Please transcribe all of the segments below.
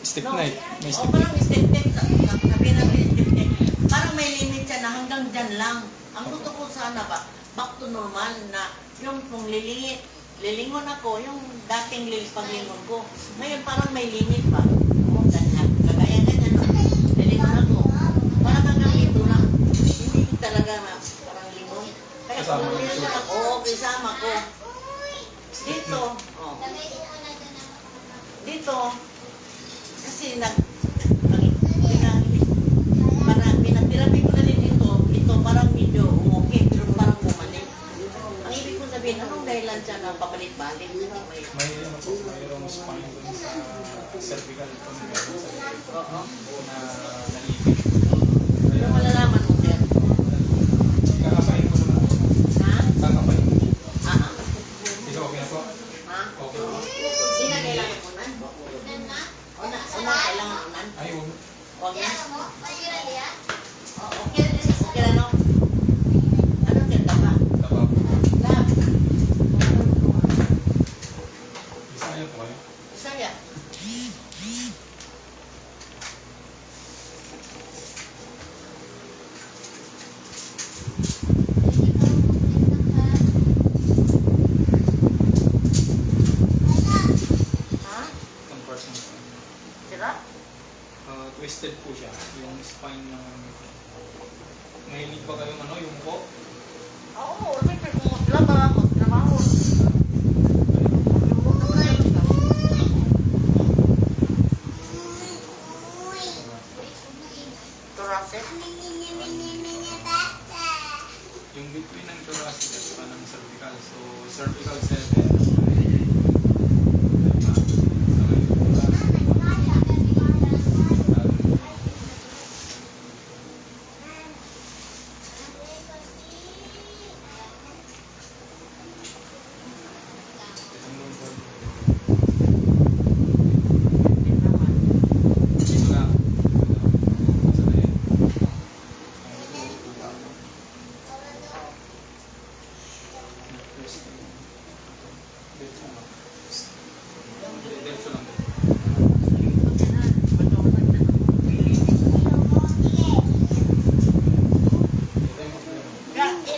Step No. na eh. May O step. parang may step step. Sabi na may step step. Parang may limit siya na hanggang dyan lang. Ang gusto ko sana ba, back to normal na yung kung lilingon ako, yung dating paglingon ko. Ngayon parang may limit pa. O, ganyan. Kagaya ganyan. Lilingon ako. Parang hanggang dito lang. Hindi talaga na parang lingon. Kaya kung Kasama lilingon ako, oo, kasama ko. Dito, oh. Dito, kasi pinatirapi ko na rin ito parang medyo umukit, pero parang bumalik. Ang ibig ko sabihin, anong dahilan siya na pabalik-balik? May ano po, mayroong spine dun sa cervical po na meron sa likod po Oo. na nalipit. Pero malalaman mo, sir. Kakapain ko na. Ha? Kakapain. Ah, Ikaw okay na po? ha? Okay po. Hindi na kailangan unan. Una, kailangan unan. Ay, huwag. Huwag na. Oh, okay. Okay na, no? Ano, sir, tama? Taba po. Lab. Bisaya po kayo. Saya. Ha? 1% po. Sira? Twisted po siya. Yung spine ng... Mahilig ba kayong ano, yung po? Oo, siyempre kung maglaba, magtrabaho. Thoracic? Yung between ng thoracic at saka ng cervical. So, cervical 7.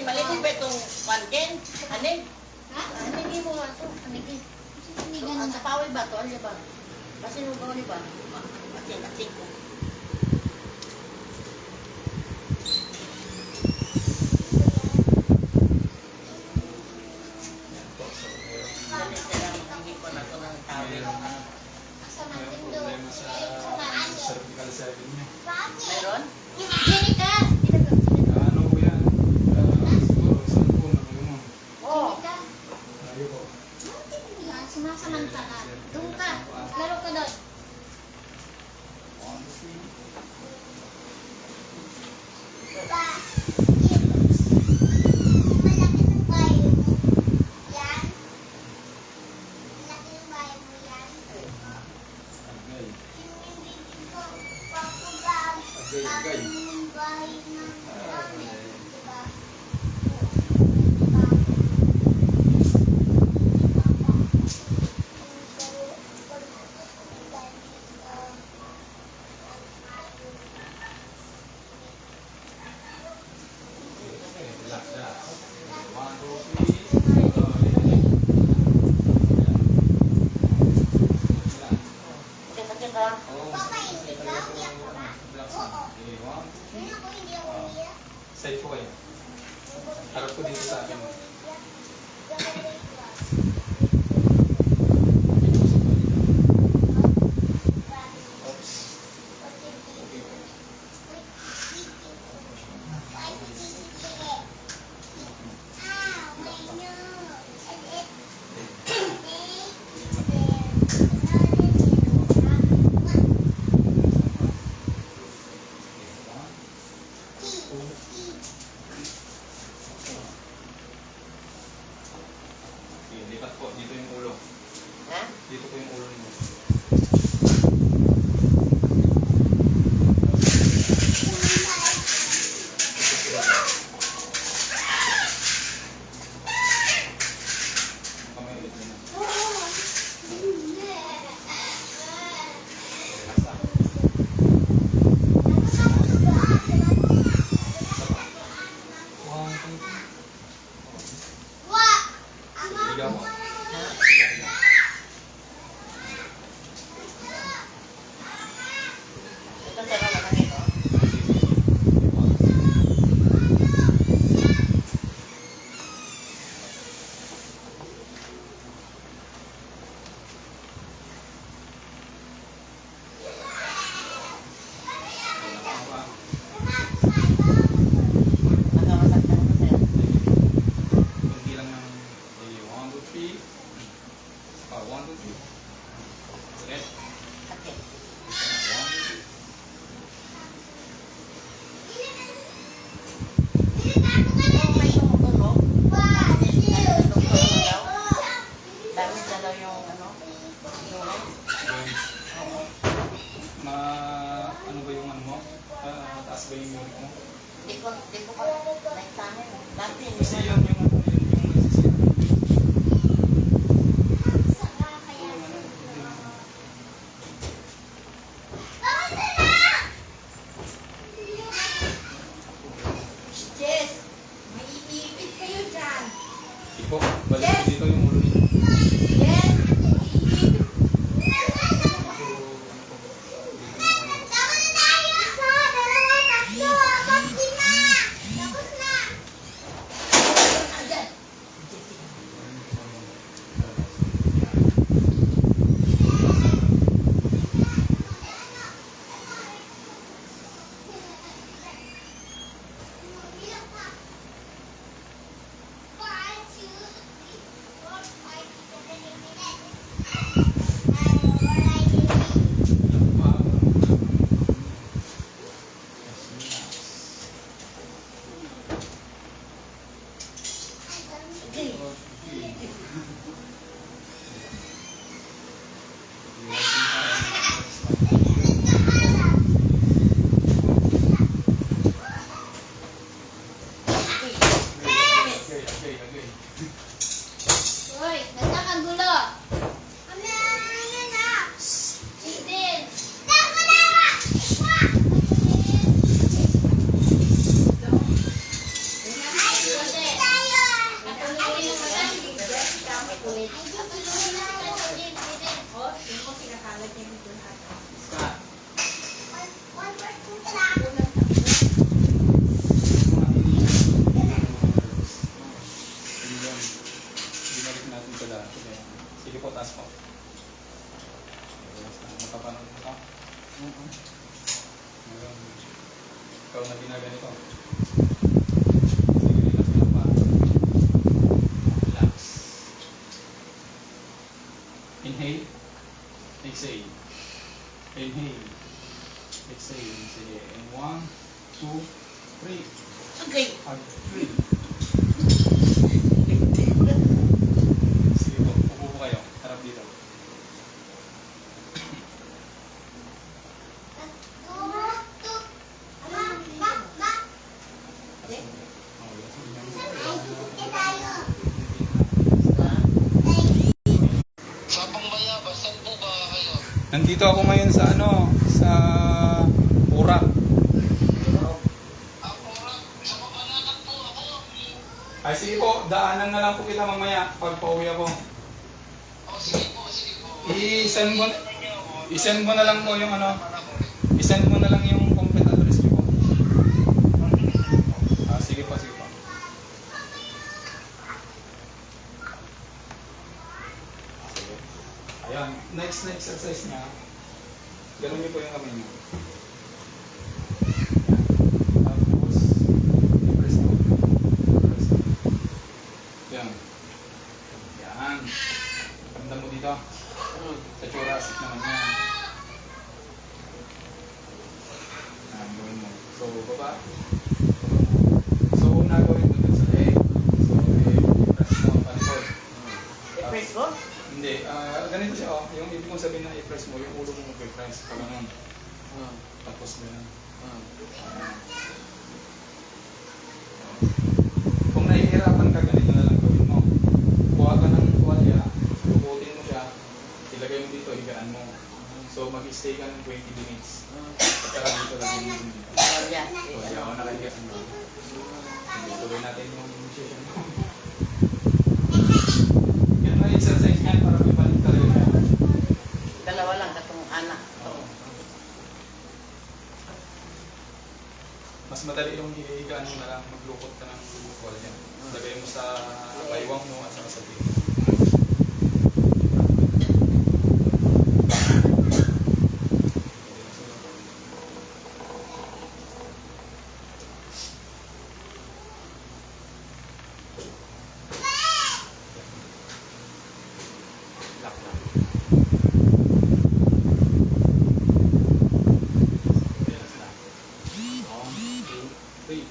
Malinis ba itong pantin? Anin? Anigi mo nga ito. Anigi. Sa pawil ba ito? Ano ba? Kasi nung pawil ba? Ating ko. Dali sila makingi ko na ito ng tawil. Mayroong problema sa cervical 7 niya. Meron? Ano po yan? Siguro, saan po na kayo mo? Oo. Ayaw po. Sumasamantala. Doon ka. Laro ka doon. Sakit ka. Oh, Papa, ikaw, iyak ka ba? relax na. Okay, 1, Ma, ano ba yung ano mo? Taas ba yung uric mo? Di ko pa naitanin. Dati, Kasi yun yung ano, yun yung nasisira. Jess, may iipit kayo dyan. Ipo, balik ko dito yung ulo niyo. Jess, may iipit. Ayan. Okay. Uy, nagkakagulo. Eden. Kasi, natulungin mo na. Natulungin mo na sa Eden. Binalik natin sa dati. Sige po, taas po. Nakapanood mo ka? Ngayon, ikaw na ginaganito. Sige, relax mo pa. Relax. Inhale. Exhale. Inhale. Exhale. Sige. And 1, 2, 3. Okay. Hug. 3. Sige po, upo po kayo. Harap dito. Nandito ako ngayon sa ano, sa Pura. Ay sige po, daanan na lang po kita mamaya pag pauwi ako. I-send mo na lang po yung ano, i-send mo na lang yung complete address niyo po. Sige po, sige po. Sige. Ayan, next exercise niya. Ganun niyo po yung kamay niyo. Tapos, i-press mo. Yan. Yan. Ramdam mo dito. Sa thoracic naman yan. Yan, gawin mo. So, baba. So, una gawin mo dun sa leg. So, i-press mo ang palikod. I-press ko? Hindi. Ganito siya, oh. Yung ibig kong sabihin na i-press mo, yung ulo mo mag-press. Pag ganun. Tapos ganun. Kung nahihirapan ka, ganito na lang gawin mo. Kuha ka ng tuwalya, lukutin mo siya, ilagay mo dito, higaan mo. So mag-stay ka ng 20 minutes. Saka dito lagi mo dito. Tuwalya. Tuwalya ako nakahigaan mo. Tuloy natin yung session mo. Yan na exercise niyan para may balik talaga siya. Dalawa lang katong anak. Oo. Mas madali yung higaan mo na lang, maglukot ka ng tuwalya. Lagay mo sa baywang mo at saka sa dito. Lock na. Relax na. 1, 2, 3.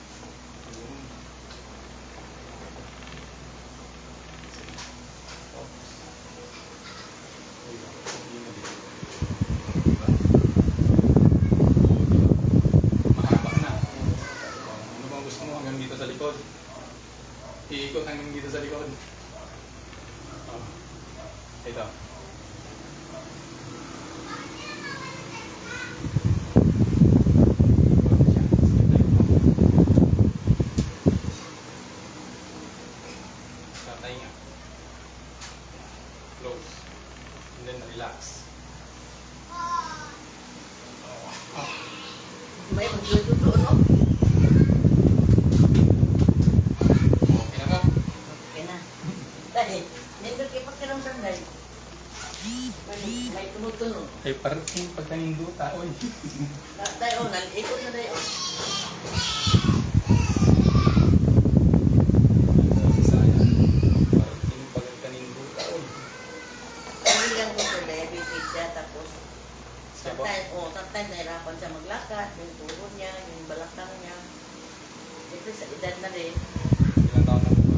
May magluto no? Okay na mo. Okay na. Dahil, nindot kayo pakiramdam dahil. May tumutunog. Ay, parang pagkaninduta, oy. Dahil, ikot na dahil. Sayang. Parang pagkaninduta, oy. Pamilyang ko sa diabetes siya, tapos Siya po? sometimes nahirapan siya maglakad, yung tuhod niya, yung balakang niya. Ito sa edad na rin. Ilang taon na po ba?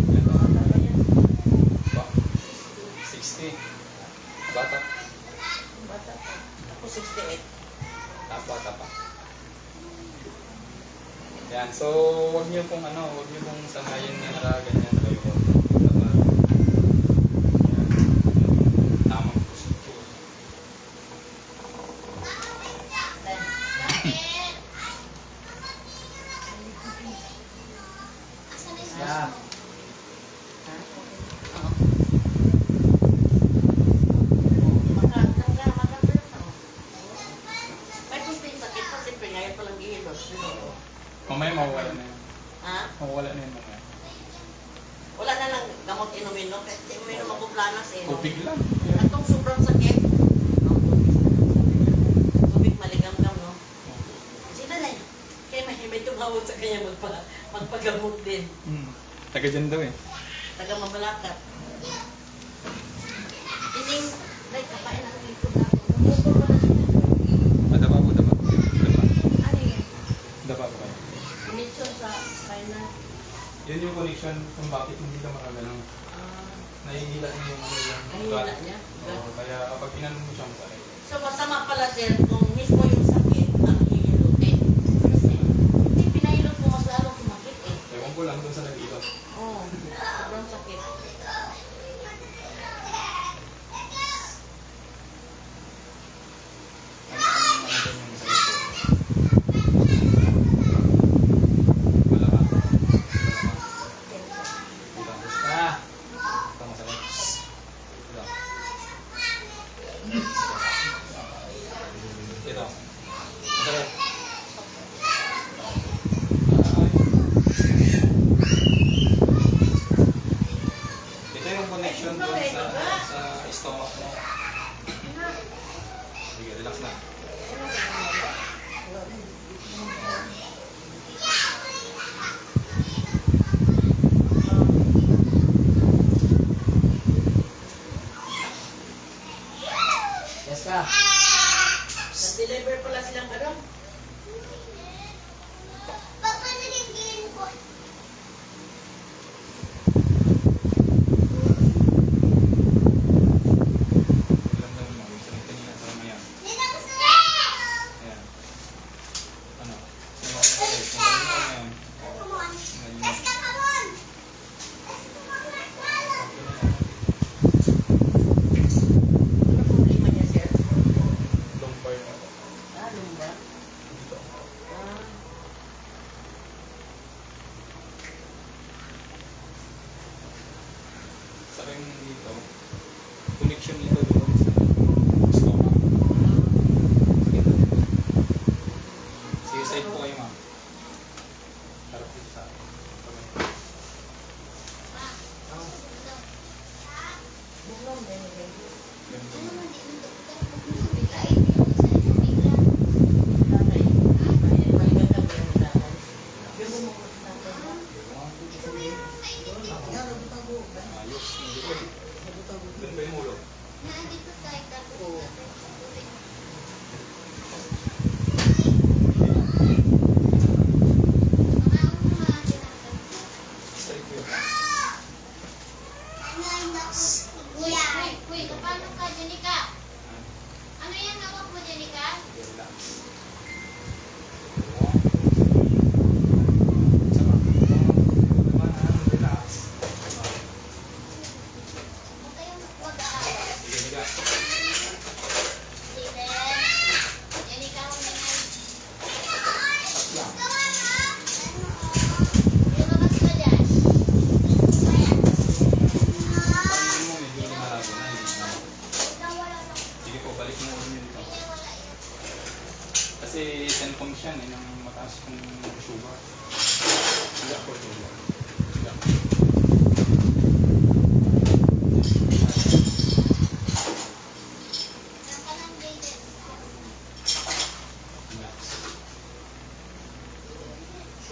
Ilang taon na Bata pa yan. ba? 60. Bata. Bata pa. Ako 68. Bata pa. Yan, so wag niyo pong sanayin na nakaganyan kayo. Yan. Tamang posture. Dahil, Bakit? Asan na yung Yan. ha? Oo. Makapirma. May kunti yung sakit pa, siyempre ngayon palang gihilot. Mamaya mawawala na yan. Ha? Mawawala na yan mamaya. Wala na lang gamot inumin, no? Kasi uminom ako planas eh. No? Tubig lang. At itong sobrang sakit, no? Tubig maligam-gam, no? Sino na yun? Kaya may tumawag sa kanya magpagamot din. Taga dyan daw eh. Taga Mabalacat. Tining, like, kapain ako dito na. Bukol ba na siya? Daba po, daba. Daba. Ano yun? Daba po kayo. Connection sa spinal. Yun yung connection kung bakit hindi ka makagalaw. Ah, Nahihila niya yung yung nahihila niya? Oo, kaya kapag inanon mo siya masakit. So, masama pala, sir, kung mismo yung sakit, ang hihilutin. Kasi, hindi pinahilot mo, mas lalong sumakit eh. Ewan ko lang doon sa nag-ilot. Oo, sobrang sakit. Ano din yung masakit ko? Wala ka. Wala ka. Basta. Ito masakit. Ito. Ito. Masakit. Ito yung connection doon sa stomach mo. Sige, relax na. Yes ka. Nag-deliver pala silang ano? Papa, nagiging ko. Alam naman mo, yung kanina sa mamaya. Nina, gusto na! Ayan. Ano? Sino ko na ulit? Kung kanina ko ngayon. Come on. Ngayon. Let's go, come on. Ano problema niya, sir? Lumbar mo. Lumbar? Dito. Ah, Sa rin dito. Connection nito doon sa stomach. Sakit. Sige, side po kayo, ma'am. Harap dito sa akin. bugnaw din. Ganito. Tatay. Ay, maligang kami yung tatay. Yung bumukot sa tatay. Ayos. Hindi ko. Doon ba yung ulo? Side ko yun. Wait, paano ka, Jenica? Ano yan hawak mo, Jenica? Sige, relax. Sama. Relax. Huwag kayong mag-aaral. Sige, higa. Jenica, huwag na nga. Stop lang. Yung mga sila dyan. Pag mo, medyo lumalabo na. Hindi na. Wala lang. Sige po, balik mo ulo niyo dito. Wala yun. Kasi 10 points yan eh, ng mataas kong sugar. Wala po sugar. Wala. Yan ka lang, Jaden. Relax.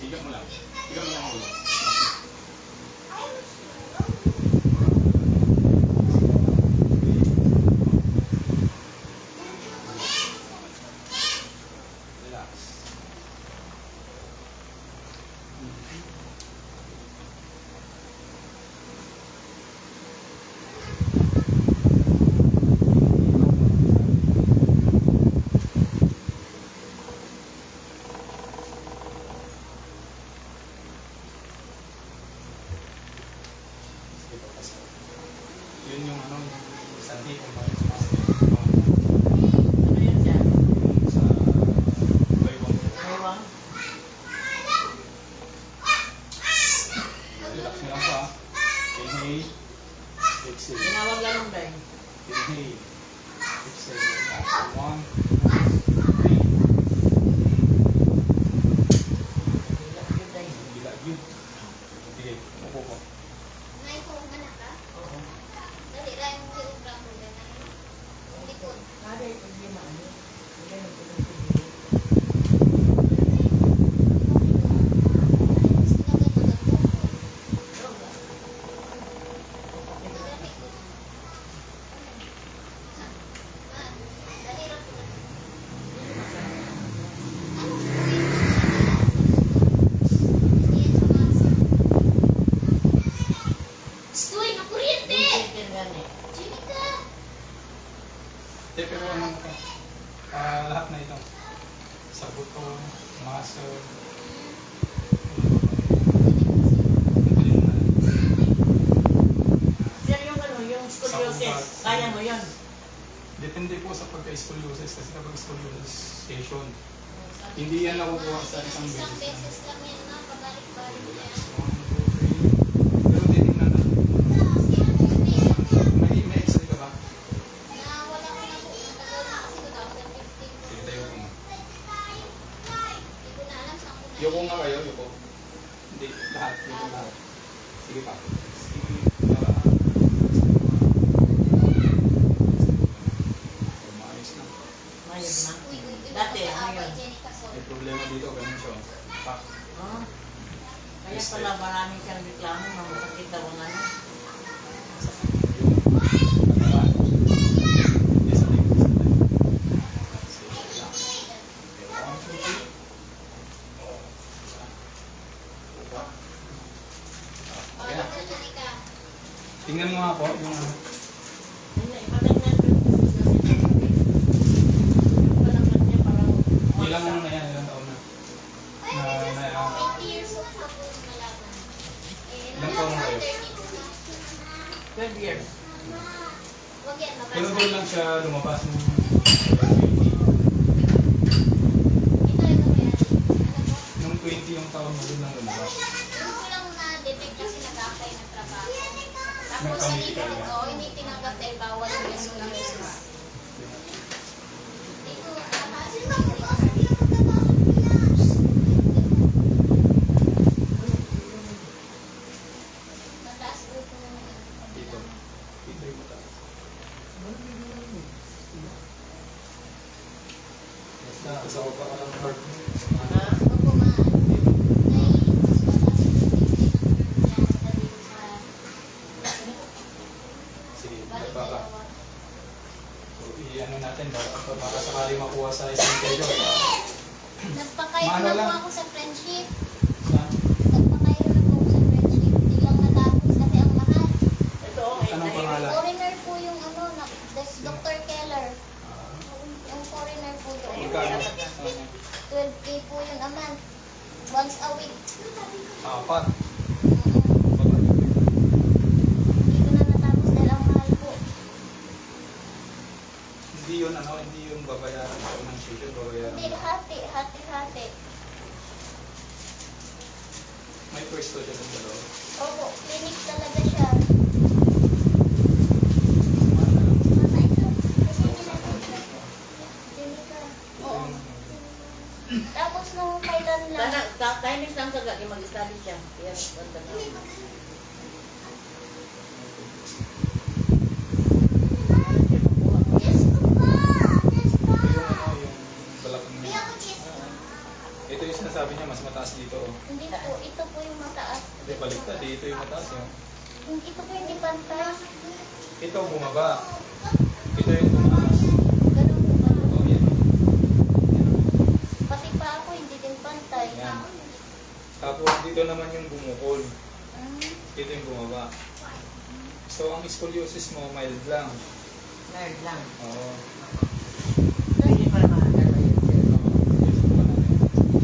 Higa mo lang. Higa mo lang ang ulo. Relax. Sige po, kasi yun yung ano, yung sanhi kung bakit sumasakit. Ano yan siya? Sa baywang. Ewan. Relax nyo lang pa. Inhale. Exhale. Tinawag lang ng bay. Inhale. Exhale. After 1, 2, 3. Bilag yun. Sige, upo po. Nay, kung anak ka, Oo. dali lang yung kilogram mo ganun. Yung likod. Kada ito hindi maano. Hindi ganun po ng Sinabi ko na po. Yoga. Sinabi ko. Ah, dahirap ko na. Ano po yun? Yan sa masa. Stoy, makuryente! Chicken yan eh. Chika! Pero ano ka? Lahat na ito. Sa buto, muscle, Sir, yung ano, yung scoliosis, kaya mo yun. depende po sa pagka-scoliosis kasi kapag scoliosis station, hindi yan nakukuha sa isang Isang beses. beses lang yan na, pabalik-balik na yan. 1, 2, 3. Pero titignan na. May x-ray ka ba? Wala ko na po. Matagal na kasi 2015. Sige, tayo ko nga. Hindi ko na alam saan ko na. Yoko nga kayo, yoko. Hindi, lahat. Yoko lahat. Sige pa. Sige. Maayos na. Mayroon na. Uy, uy, uy. Dati, Nag-aaway, ngayon. Jenica Sol. May problema dito, ganun siya. Pak. Oh. Kaya pala marami siyang reklamo na masakit daw ang ano. Oh, ito, Jenica. Tingnan mo nga po yung ano. Hindi, ipaganyan ko. Palakad niya parang Ilang ano na yan, ilang taon na. Na 20 years old na po yung malaman. Ilang taon na kayo? 12 years. Huwag yan, Pero mabasa. doon lang siya lumabas ng Ito, may ano. nung 20 yung taon mo doon lang lumabas. Yung ko lang na-detect kasi nag-apply ng trabaho. Tapos Nagkamali hindi ka ko, na. hindi tinanggap dahil bawal yung beso ng beses. Dito, mataas po ito. Dito. Dito yung mataas. Basta sa pa ka ng heart. Ah, Opo, ma. Sige, baka. So, i-ano natin, baka sakali makuha sa isang kayo. Nagpakayro Maano na lang? po ako sa friendship. Sa? Nagpakayro na po ako sa friendship. Hindi lang natapos kasi ang mahal. ito, okay. Anong pangalan? Foreigner po yung ano, Dr. Keller. Yung foreigner po doon. Magkano? 12K po yun a month. Once a week. Apat. Hindi ko na natapos dahil ang mahal po. Hindi yun ano, hindi yun babayaran sa unang session, babayaran. Hindi, hati. May pwesto siya sa loob. Opo, clinic talaga siya. Clinic ka. Oo. talaga, kaya mag-study siya. Kaya ganda na. Yes, Papa! Yes, Ito Pa! yung ano, yung balakang Hindi niya. ako yes. Ito yung sinasabi niya, mas mataas dito. Oh. Hindi po, ito po yung mataas. Hindi, baliktad. Ito yung mataas yun. Ito po yung di pantay. Ito bumaba. Ito yung tumaas. Ganun po ba? Oh, yan. Pati pa ako hindi din pantay. Yan. Tapos dito naman yung bumukol. Hmm. Ito yung bumaba. So, ang scoliosis mo, mild lang. Nerd lang. Oo. Hindi pa naman ano yun, sir.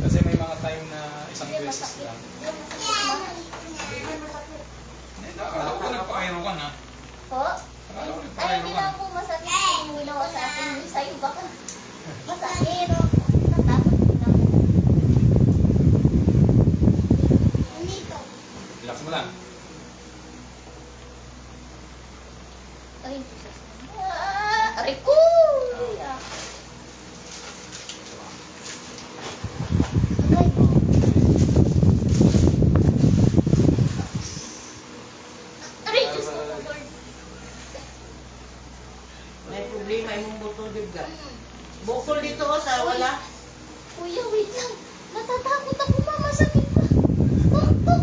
Kasi may mga time na isang Hindi beses masakit. lang. Hindi masakit. Hindi masakit. Akala ko nagpakairo ka na. Po? Akala ko Ay, nagpakairo hindi ka. na po masakit yung ginawa sa akin. Yung sa'yo baka masakit. Natakot din ako. Nandito. Relax mo lang. Ay, aray ko! Ay, aray, Diyos ko, Lord. May problema yung butol ka. Bukol dito o sa wala. Kuya, wait lang. Natatakot ako, mama. Sakit pa. Tok.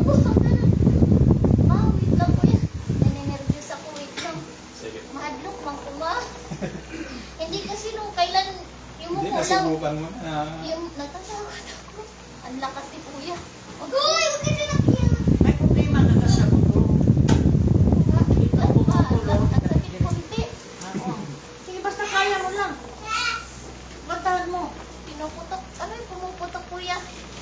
Ma, wait lang, kuya. Naninervyos ako, wait lang. Sige. Mahadlok, mang kuma. Hindi kasi nung kailan, yung Hindi, muko lang. nasubukan mo na. Yung natatakot ako. Ang lakas ni kuya. Uy, huwag ka nilakyan. May problema ka sa bukol. Ang sakit konti. Ako. Sige, basta kaya mo lang. Bantahan mo. Pinuputok. Ano yung pumuputok, kuya?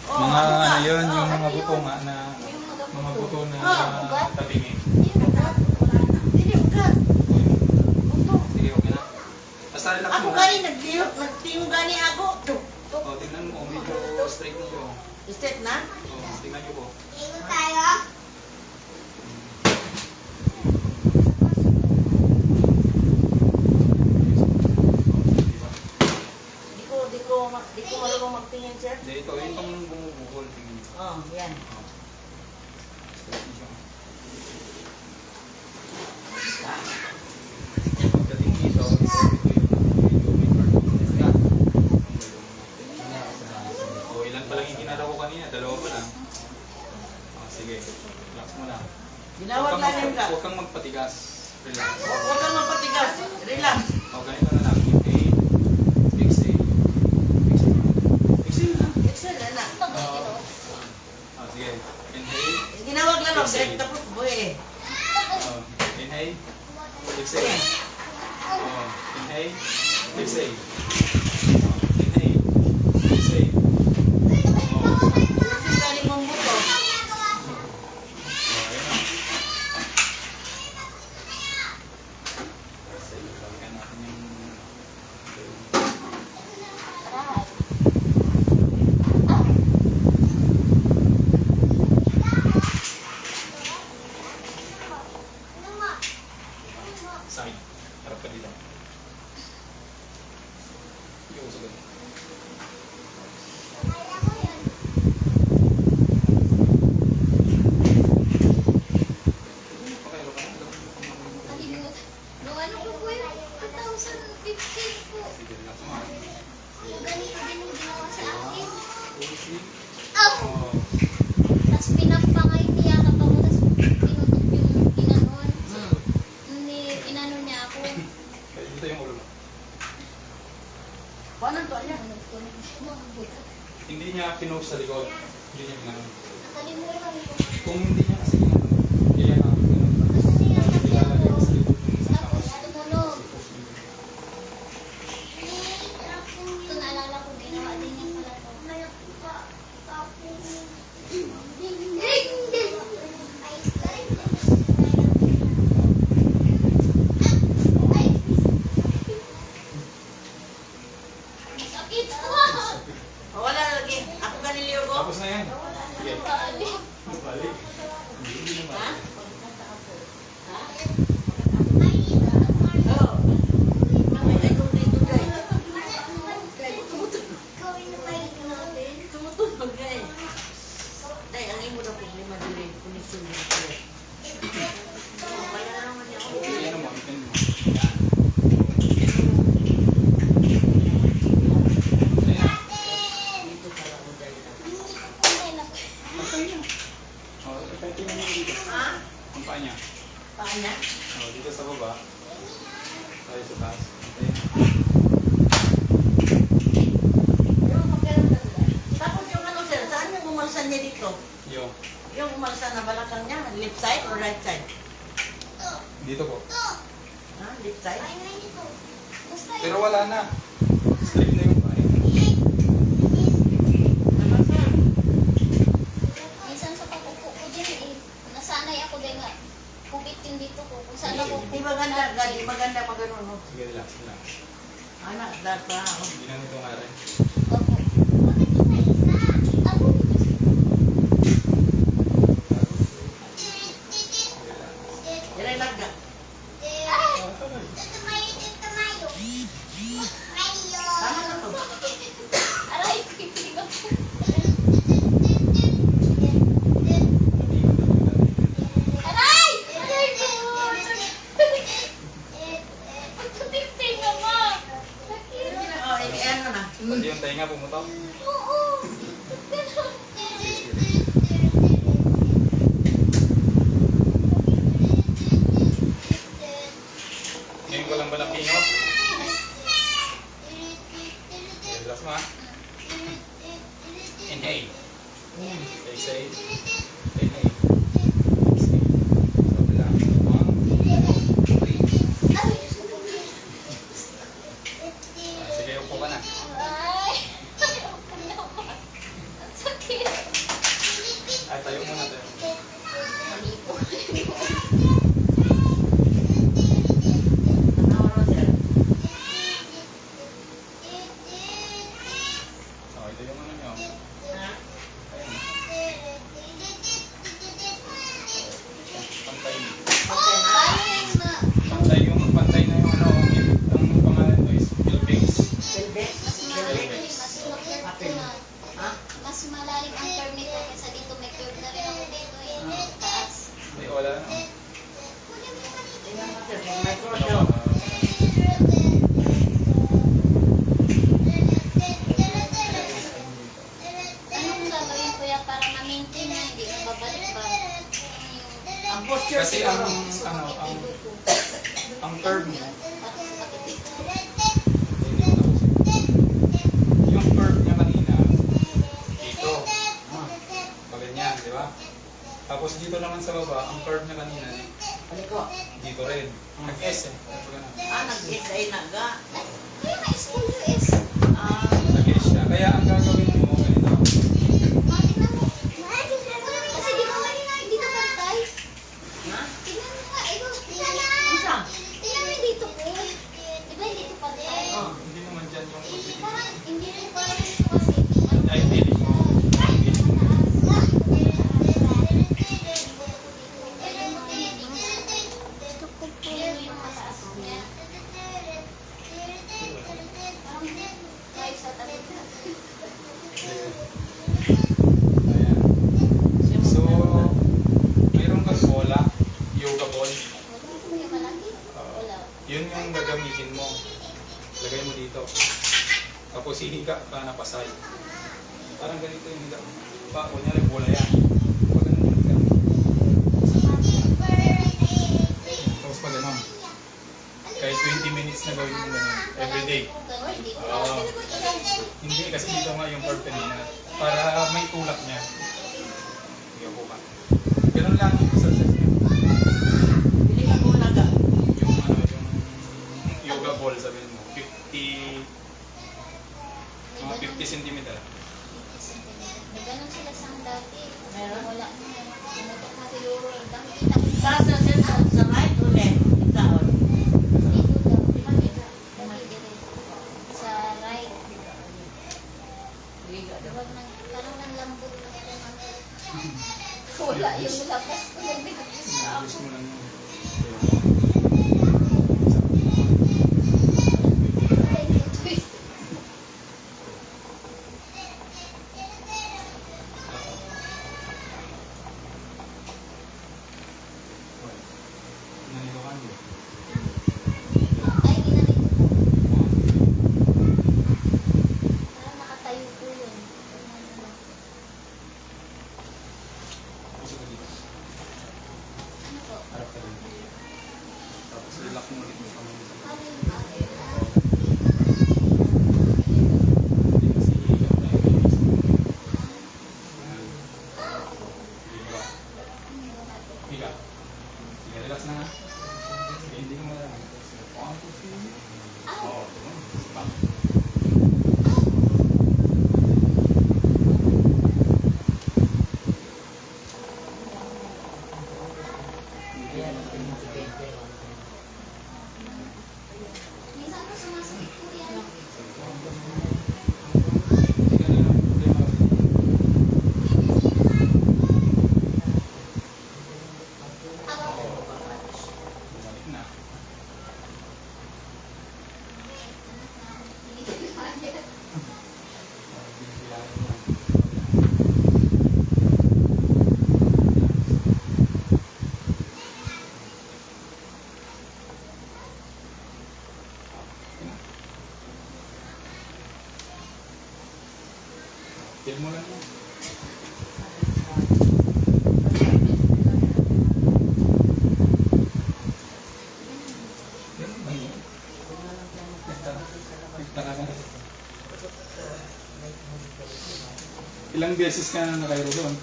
Oh, Mga ano ka? ano yun, yung Oh, mga ano buto yun? nga na Yung mga buto na ugat? tabingi. Yung ugat. Hindi, ugat. Buto. Sige, okay na. Basta relax Ako mo lang. gani nagtiyong gani ako. Tuk. Oh, tingnan mo, medyo straight mo siya. Step na? Oh, tingnan niyo po. Ingat tayo. Diba? Di ko marunong magtingin, sir. Hindi, ito, yung pang bumubukol. Tingnan niyo. Oh, yan. Oh. Straight mo siya. Pagdating dito, ito may part of the flat. O, ilan pa lang yung ginala ko kanina? Dalawa pa lang. Oh, sige, relax mo lang. Ginawag lang yung ka. Huwag kang magpatigas. Relax. Huwag kang mapatigas. Relax. O, ganito na lang. Inhale, exhale. Exhale. Exhale na. Excel na na. Pag may ginawa. Oh, sige. Inhale. Ginawag lang ng Excel. direct tapos buhay. Oh, inhale. Exhale. Oh, inhale. Exhale. Oh, inhale. Exhale. Oh, Kasi galing mong buto. oh, ayun na. Sige, balikan natin yung... Aray. Side. Harap ka dito. Yung uso ganun. Pakairo ka na. Nung ano po po yun? 2015 po. Sige, relax mo. Yung ganito din yung ginawa sa akin. Easy. Oh! Oh. Tapos pinampangay niya kapag tapos pinutok yung inanon. Inano niya ako. Okay, dito yung ulo mo. Paano to niya? Hindi niya pinost sa likod. Hindi niya pinanong. Nakalimutan ko. Kung hindi niya kasi pinanong, kaya na pinanong. Kasi nilalagay Ilalagay ako. ko sa likod ng isang Tapos tapos. tumunog. Ito naalala ko, ginawa din niya pala to. Sakit! Wala lagi. Ako ganiliw ko. Tapos na yan. Sige. Balik. Balik. right side? Dito po. Ha? Left side? Pero wala na. Straight na yung pain. Ano sir? Minsan sa pagkuko ko din eh, nasanay ako din nga. Kubit yung dito ko. Kung saan ako Di maganda pag ganun. No? Sige, relax, relax. Anak, data. Hindi na nito nga rin. Opo. Bakit yung na isa? Ako Relax ka. Tama na to. aray ko yung tingnan ko. Aray! Aray ko! Pagputing tingnan mo! Sakit. Oh, ano na. Pati yung tainga pumutok. Oo. Ngayon ko lang ba napingot? Okay, relax mo ha. Inhale. Exhale. Inhale. Exhale. So, relax. 1, 2, 3. Aray, Diyos ko. Sige, upo ka na. Ay! Ayoko na. Ang sakit. Ay, tayo muna tayo. Ano sir? Okay, tayo muna nyo. Ha? Ayun. Pantay. Okay na. Pantay na yung ano, ang pangalan ko is Philippines. Silbe? Ha? Mas malalim ang curve nito kaysa dito may curve na rin ako dito eh. Taas. Hindi, wala na. Tingnan mo sir. May cross Ano yun. ba? Anong gagawin ko ya para ma-maintain na hindi na babalik ba? Ang posture Kasi siguro. ang curve niya, Bakit? yung curve niya kanina, dito. Pag ganyan, di ba? Tapos dito naman sa baba, ang curve niya kanina, Ano ko? dito rin. Nag-S eh. Nag-is ay naga. Kaya ma-SLUS. Ah, Nag-S siya. Kaya ang gagawin mo, ganito. Tingnan mo. Kasi di ba dito pantay? ha? Tingnan mo nga. Isa? Tingnan mo yung dito ko. Di ba dito pantay? Oh. Hindi naman dyan yung Parang hindi rin parang dito kasi. Ay, feeling mo. Gusto ko po yung mataas niya. Ay, sa tabi na. Ayan. So, mayroon kang bola, yoga ball. Yung malaki? Wala. Yun yung gagamitin mo. Lagay mo dito. Tapos hihiga ka na pasay. Parang ganito yung higa. Kunyari bola yan. Pag ganun higa. Tapos pag ganun. Kahit 20 minutes na gawin mo ganun. Everyday. Ganon, dito. Oo. Hindi kasi dito nga yung curve kanina. Para may tulak niya. Sige po ka. Ganun lang yung exercise niya. Bili ka po naga. Yung ano, yung yoga ball sabihin mo. 50 mga 50 cm. May ganon sila sa dati. Meron? Wala na. Pumutok na siguro. Dami kita ko. Sa sir, sa right o left? Ikaon. Dito daw. Dami dire. Sa right. Liga daw. Huwag nang, parang nang lambot na ito. Wala yung labas ko. Nagbigis na ako. Gusto mo lang yun. Ay, twist. Nanilawan mo. Ay, ginamit ko. Parang nakatayo po yun. Gusto ko dito. Ano po? Harap ka rin. Feel mo lang yun. Ganun lang yun. Nagtaka ka. Ilang beses ka na nakairo doon?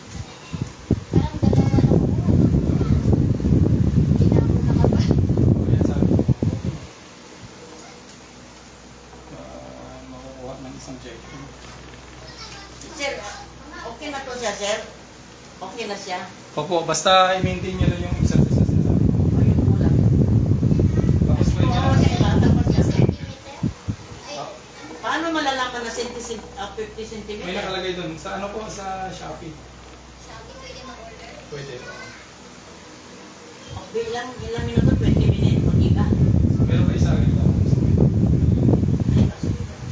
Parang dalawa lang po. Hindi na ako nakabalik. Kaya sabi ko, makukuha ng isang check. Sir, okay na to siya, sir? Okay na siya? Opo, basta i-maintain nyo lang yung isa't isa sila. Ayun po lang. Tapos pwede Oo, na. sir, tapos siya, sir. Centimeter? Ay, Ah, Paano malalaman na 50 may cm? nakalagay doon. Sa ano po? Sa Shopee. sabi pwede mag-order. Pwede. Ilang minuto? 20 minutes? Mag-iba? Pero kayo sa akin lang.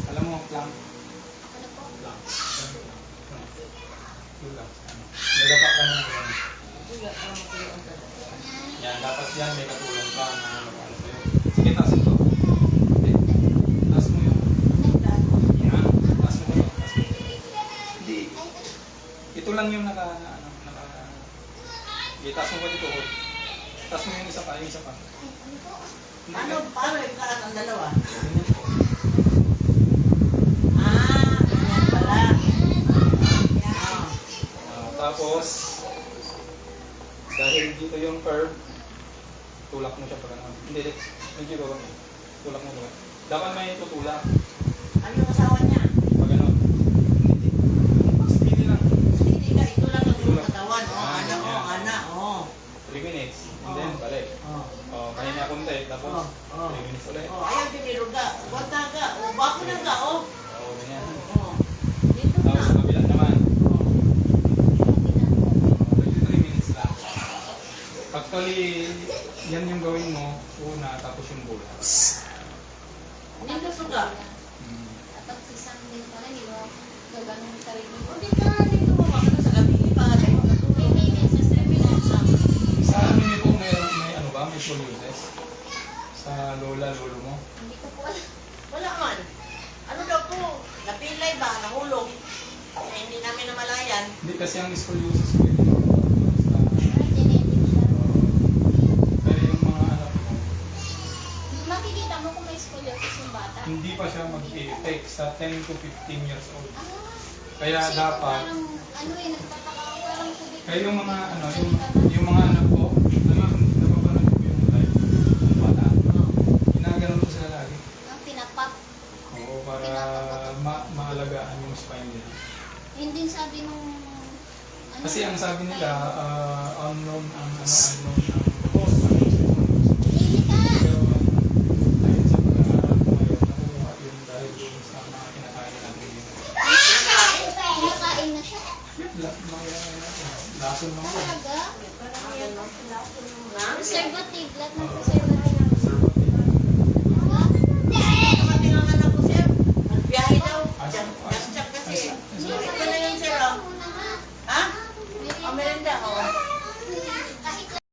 Alam mo, plank. Ano po? Plank. Yun lang. Ano. Nagapa ka ng ano. Yan, dapat yan. May katulong ka na ano sa'yo. Sige, taas ito. Taas mo yun. Yan. Taas mo ito. Taas mo. Hindi. Ito lang yung naka... Sige, taas mo ba dito? Taas mo yung isa pa. Yung isa pa. Ano po? Hindi, Paano ikakat ang dalawa? ganyan po. Ganyan pala. Ah. Tapos, dahil dito yung curve, tulak mo siya pag ano. Hindi, medyo ba? Tulak mo ba? Dapat may tutulak. Ano yung asawa niya? Pag ano. Hindi. Speedy lang. Hindi ka, ito lang ang iyong katawan. Yan. Ana, 3 minutes. And then, balik. Pahinga konti. Tapos, 3 minutes ulit. Ayaw diniruga ka. Wata ka. Bako na ka, Ganyan. Dito Tapos, na. sa kabilang naman. Oh. 3 minutes lang. Actually, yan yung gawin mo. Una, tapos yung bulas. Dito suga. Dapat si Sam din pala, hindi mo gaganong sarili mo. Hindi ka, dito mo makita sa gabi. Pa, May minutes, 3 minutes lang. Sa amin po, may ano ba? May soluses? Sa lola, lolo mo? Hindi ko po alam. wala man. Ano daw po? Napilay ba? Nahulog? Hindi namin namalayan. Hindi kasi ang scoliosis pwede sa Parang genetic siya. pero yung mga anak mo, Makikita mo kung may scoliosis yung bata. hindi pa siya mag-effect sa 10 to 15 years old. Ah, Kaya kasi dapat, Parang, ano eh, nagtataka ako, parang kubit. kaya yung mga ano, yung mga anak ko, napapanood ko yung live ng bata. Ginaganon ko sila lagi. Ang pinapak. Oo, para maalagaan yung spine nila. Yun din sabi nung... Ano, Kasi ang sabi nila, unknown ang cause. Lili ka! Pero ayun sa pag-aaral ko ngayon, nakuha yun dahil doon sa mga kinakain natin yun. Kinakain na siya. Lason lang yun. Talaga? Parang yan, no? Preservative. Lahat ng preservative.